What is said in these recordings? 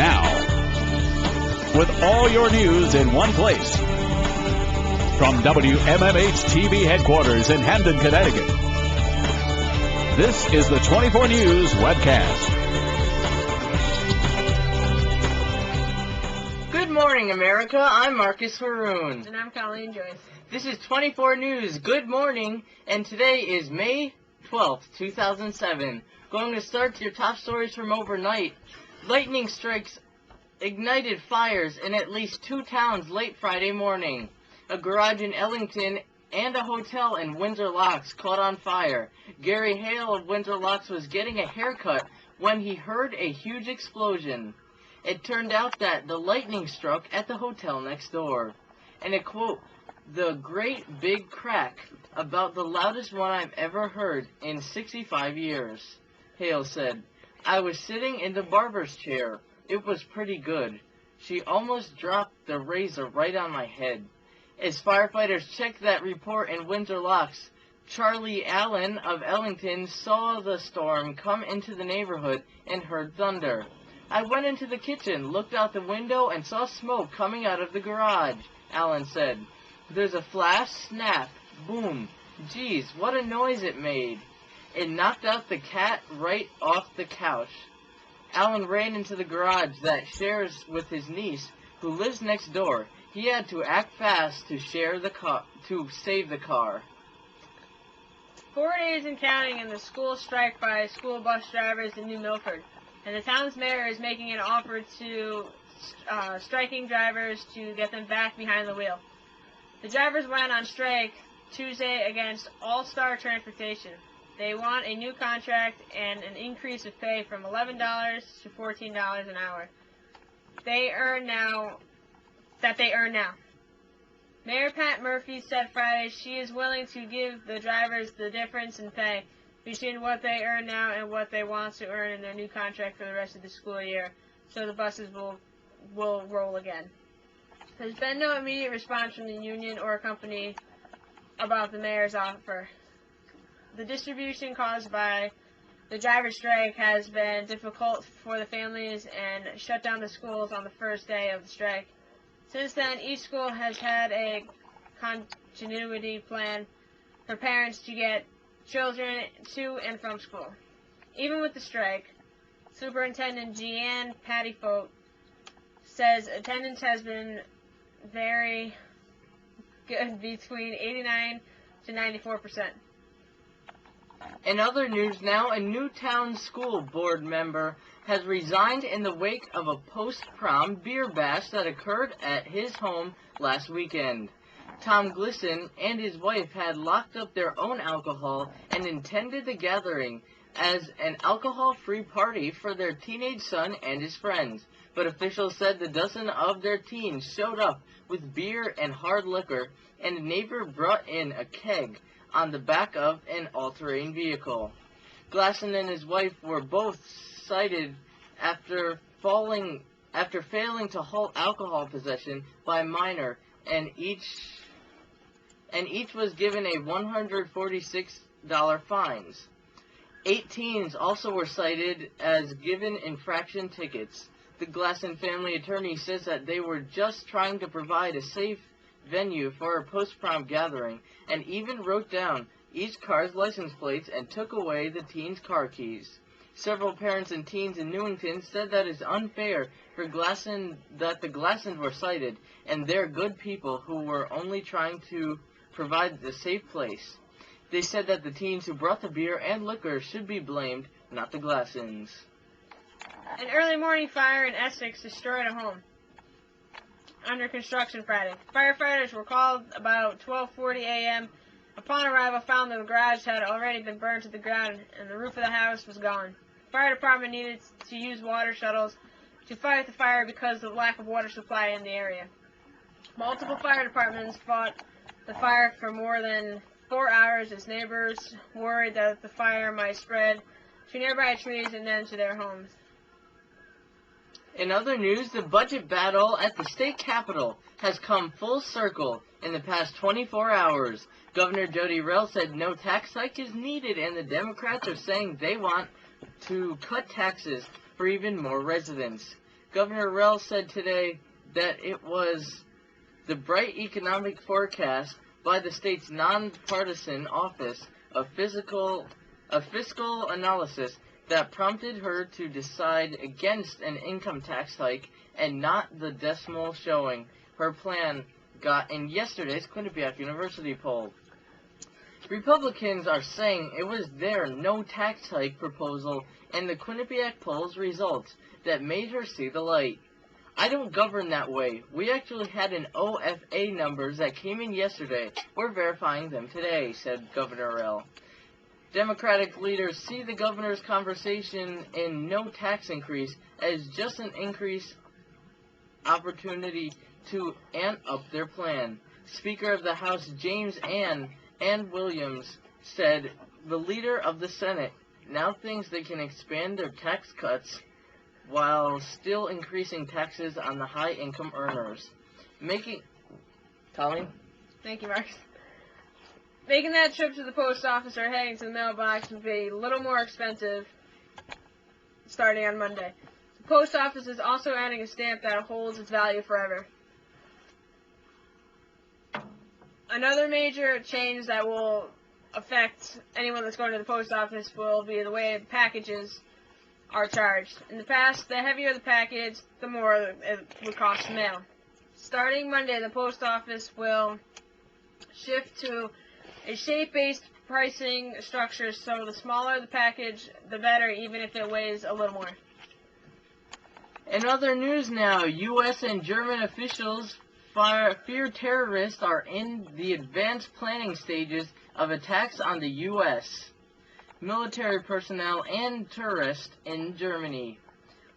now. With all your news in one place. From WMMH TV headquarters in Hamden, Connecticut. This is the 24 News webcast. Good morning, America. I'm Marcus Harun. And I'm Colleen Joyce. This is 24 News. Good morning. And today is May 12th, 2007. Going to start your top stories from overnight. Lightning strikes ignited fires in at least 2 towns late Friday morning. A garage in Ellington and a hotel in Windsor Locks caught on fire. Gary Hale of Windsor Locks was getting a haircut when he heard a huge explosion. It turned out that the lightning struck at the hotel next door. And a quote, "The great big crack, about the loudest one I've ever heard in 65 years. Hale said, "I was sitting in the barber's chair. It was pretty good. She almost dropped the razor right on my head." As firefighters checked that report in Windsor Locks, Charlie Allen of Ellington saw the storm come into the neighborhood and heard thunder. "I went into the kitchen, looked out the window, and saw smoke coming out of the garage," Allen said. "There's a flash, snap, boom. Geez, what a noise it made. It knocked out the cat right off the couch." Allen ran into the garage that shares with his niece, who lives next door. He had to act fast to save the car. 4 days and counting in the school strike by school bus drivers in New Milford, and the town's mayor is making an offer to striking drivers to get them back behind the wheel. The drivers went on strike Tuesday against All Star Transportation. They want a new contract and an increase of pay from $11 to $14 an hour. They earn now. Mayor Pat Murphy said Friday she is willing to give the drivers the difference in pay between what they earn now and what they want to earn in their new contract for the rest of the school year, so the buses will roll again. There's been no immediate response from the union or company about the mayor's offer. The distribution caused by the driver strike has been difficult for the families and shut down the schools on the first day of the strike. Since then, each school has had a continuity plan for parents to get children to and from school. Even with the strike, Superintendent Jeanne Pattyfoot says attendance has been very good, between 89 to 94%. In other news now, a Newtown school board member has resigned in the wake of a post-prom beer bash that occurred at his home last weekend. Tom Glisson and his wife had locked up their own alcohol and intended the gathering as an alcohol-free party for their teenage son and his friends. But officials said the dozen of their teens showed up with beer and hard liquor, and a neighbor brought in a keg on the back of an all-terrain vehicle. Glasson and his wife were both cited after failing to halt alcohol possession by a minor, and each was given a $146 fines. 8 teens also were cited as given infraction tickets. The Glasson family attorney says that they were just trying to provide a safe venue for a post-prom gathering, and even wrote down each car's license plates and took away the teens' car keys. Several parents and teens in Newington said that it's unfair for that the Glassons were cited, and they're good people who were only trying to provide a safe place. They said that the teens who brought the beer and liquor should be blamed, not the Glassons. An early morning fire in Essex destroyed a home under construction Friday. Firefighters were called about 12:40 a.m. Upon arrival, found the garage had already been burned to the ground and the roof of the house was gone. The fire department needed to use water shuttles to fight the fire because of the lack of water supply in the area. Multiple fire departments fought the fire for more than 4 hours as neighbors worried that the fire might spread to nearby trees and then to their homes. In other news, the budget battle at the state capitol has come full circle in the past 24 hours. Governor Jody Rell said no tax hike is needed, and the Democrats are saying they want to cut taxes for even more residents. Governor Rell said today that it was the bright economic forecast by the state's nonpartisan Office of Fiscal Analysis that prompted her to decide against an income tax hike and not the decimal showing her plan got in yesterday's Quinnipiac University poll. Republicans are saying it was their no tax hike proposal and the Quinnipiac poll's results that made her see the light. I don't govern that way. We actually had an OFA numbers that came in yesterday. We're verifying them today, said Governor Rell. Democratic leaders see the governor's conversation in no tax increase as just an increase opportunity to amp up their plan. Speaker of the House James Ann Williams said the leader of the Senate now thinks they can expand their tax cuts while still increasing taxes on the high-income earners. Tommy? Thank you, Mark. Making that trip to the post office or heading to the mailbox would be a little more expensive starting on Monday. The post office is also adding a stamp that holds its value forever. Another major change that will affect anyone that's going to the post office will be the way packages are charged. In the past, the heavier the package, the more it would cost to mail. Starting Monday, the post office will shift to a shape-based pricing structure, so the smaller the package, the better, even if it weighs a little more. In other news now, U.S. and German officials fear terrorists are in the advanced planning stages of attacks on the U.S. military personnel and tourists in Germany.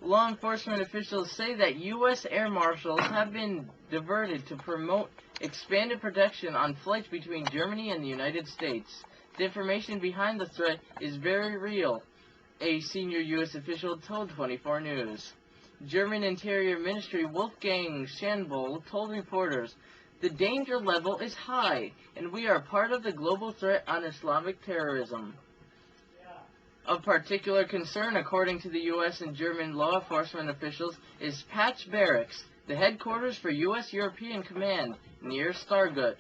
Law enforcement officials say that U.S. air marshals have been diverted to promote expanded protection on flights between Germany and the United States. The information behind the threat is very real, a senior U.S. official told 24 News. German Interior Ministry Wolfgang Schäuble told reporters, "The danger level is high, and we are part of the global threat on Islamic terrorism." Of particular concern, according to the U.S. and German law enforcement officials, is Patch Barracks, the headquarters for U.S. European Command, near Stargut.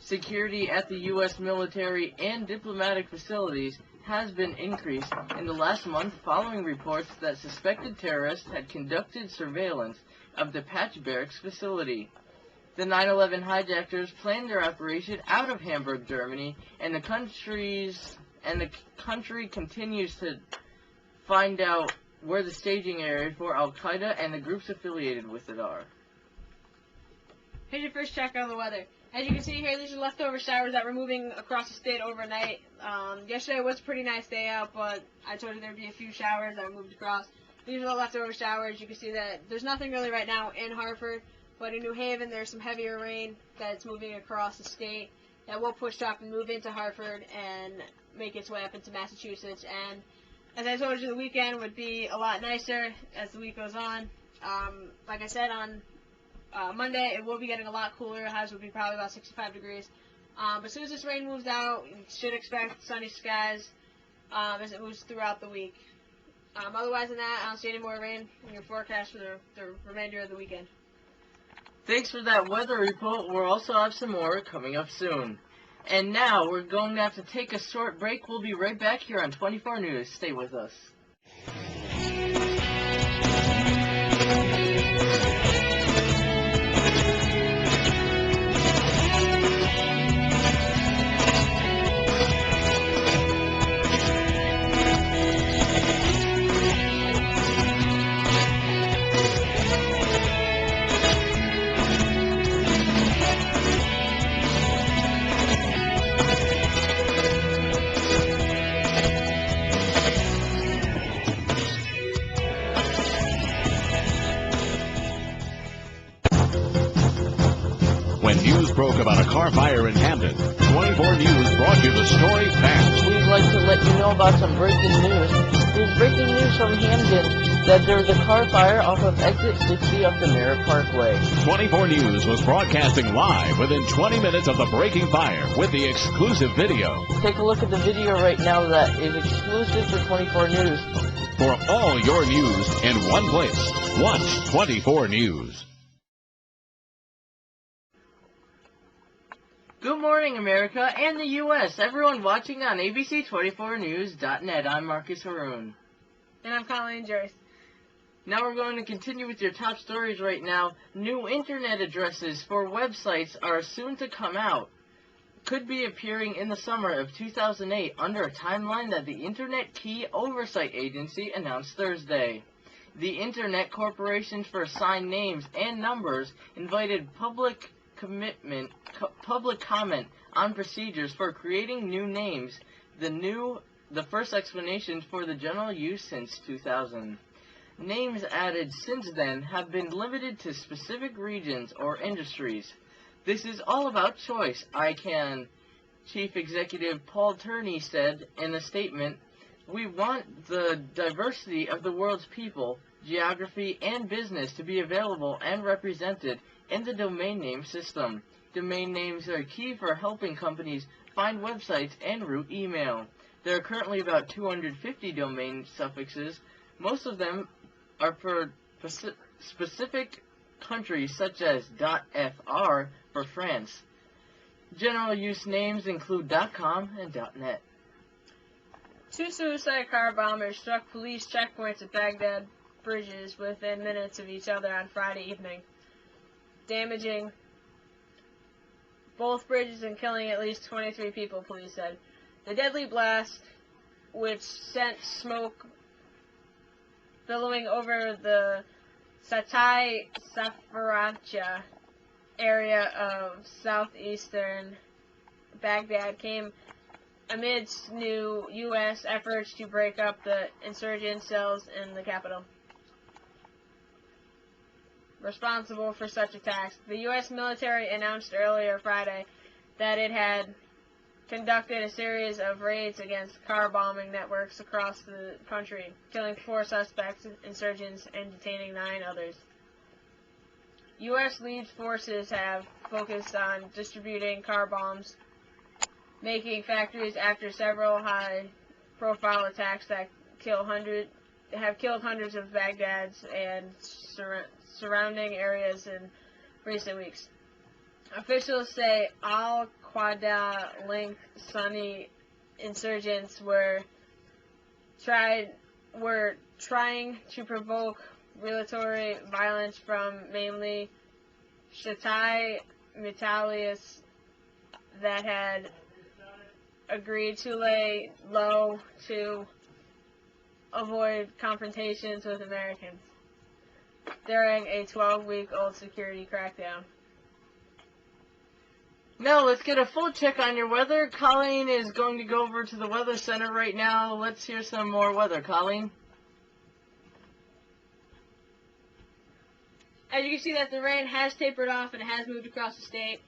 Security at the U.S. military and diplomatic facilities has been increased in the last month following reports that suspected terrorists had conducted surveillance of the Patch Barracks facility. The 9/11 hijackers planned their operation out of Hamburg, Germany, and the country continues to find out where the staging area for Al-Qaeda and the groups affiliated with it are. Here's your first check of the weather. As you can see here, these are leftover showers that were moving across the state overnight. Yesterday was a pretty nice day out, but I told you there'd be a few showers that moved across. These are the leftover showers. You can see that there's nothing really right now in Hartford, but in New Haven there's some heavier rain that's moving across the state that will push up and move into Hartford and make its way up into Massachusetts. And as I told you, the weekend would be a lot nicer as the week goes on. Like I said, on Monday, it will be getting a lot cooler. Highs will be probably about 65 degrees. But as soon as this rain moves out, you should expect sunny skies as it moves throughout the week. Otherwise than that, I don't see any more rain in your forecast for the remainder of the weekend. Thanks for that weather report. We'll also have some more coming up soon. And now, we're going to have to take a short break. We'll be right back here on 24 News. Stay with us. When news broke about a car fire in Hamden, 24 News brought you the story fast. We'd like to let you know about some breaking news. There's breaking news from Hamden that there's a car fire off of exit 60 of the Merritt Parkway. 24 News was broadcasting live within 20 minutes of the breaking fire with the exclusive video. Take a look at the video right now that is exclusive for 24 News. for all your news in one place. Watch 24 News. Good morning, America and the U.S. Everyone watching on ABC24News.net. I'm Marcus Harun. And I'm Colleen Joyce. Now we're going to continue with your top stories right now. New internet addresses for websites are soon to come out. Could be appearing in the summer of 2008 under a timeline that the Internet Key Oversight Agency announced Thursday. The Internet Corporation for Assigned Names and Numbers invited public comment on procedures for creating new names, the first explanation for the general use since 2000. Names added since then have been limited to specific regions or industries. This is all about choice, ICANN Chief Executive Paul Turney said in a statement. We want the diversity of the world's people, geography, and business to be available and represented in the domain name system. Domain names are key for helping companies find websites and route email. There are currently about 250 domain suffixes. Most of them are for specific countries such as .fr for France. General use names include .com and .net. 2 suicide car bombers struck police checkpoints at Baghdad bridges within minutes of each other on Friday evening, damaging both bridges and killing at least 23 people, police said. The deadly blast, which sent smoke billowing over the Satai Safaranja area of southeastern Baghdad, came amidst new U.S. efforts to break up the insurgent cells in the capital responsible for such attacks. The U.S. military announced earlier Friday that it had conducted a series of raids against car bombing networks across the country, killing 4 suspects, insurgents, and detaining 9 others. U.S. lead forces have focused on distributing car bombs, making factories after several high-profile attacks that have killed hundreds of Baghdad's and surrounding areas in recent weeks. Officials say Al-Qaeda-linked Sunni insurgents were trying to provoke retaliatory violence from mainly Shiite militias that had agreed to lay low to avoid confrontations with Americans during a 12-week-old security crackdown. Now let's get a full check on your weather. Colleen is going to go over to the Weather Center right now. Let's hear some more weather. Colleen? As you can see, that the rain has tapered off and it has moved across the state.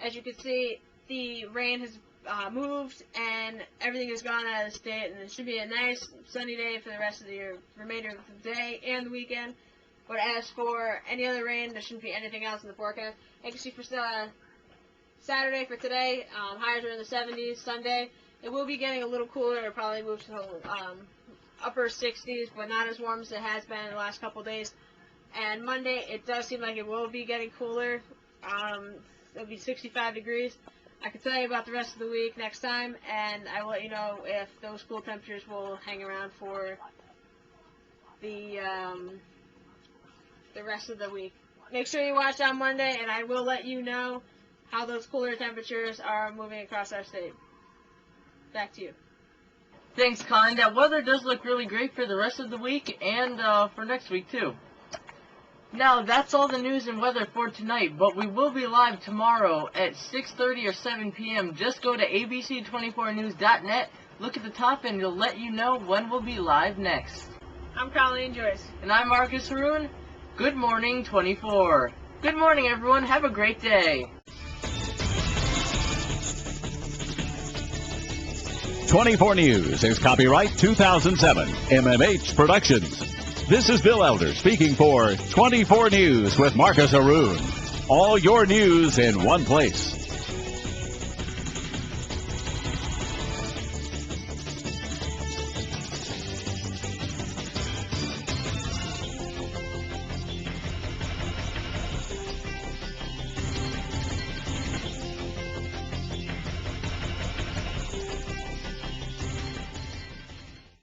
As you can see, the rain has moved and everything has gone out of the state, and it should be a nice sunny day for the rest of the remainder of the day and the weekend. But as for any other rain, there shouldn't be anything else in the forecast. You can see for Saturday for today, highs are in the 70s. Sunday, it will be getting a little cooler. It'll probably move to upper 60s, but not as warm as it has been in the last couple days. And Monday, it does seem like it will be getting cooler. It'll be 65 degrees. I can tell you about the rest of the week next time, and I will let you know if those cool temperatures will hang around for the rest of the week. Make sure you watch on Monday, and I will let you know how those cooler temperatures are moving across our state. Back to you. Thanks, Colin. That weather does look really great for the rest of the week and for next week, too. Now, that's all the news and weather for tonight, but we will be live tomorrow at 6:30 or 7 p.m. Just go to ABC24News.net, look at the top, and it'll let you know when we'll be live next. I'm Colleen Joyce. And I'm Marcus Harun. Good morning, 24. Good morning, everyone. Have a great day. 24 News is copyright 2007, MMH Productions. This is Bill Elder speaking for 24 News with Marcus Harun. All your news in one place.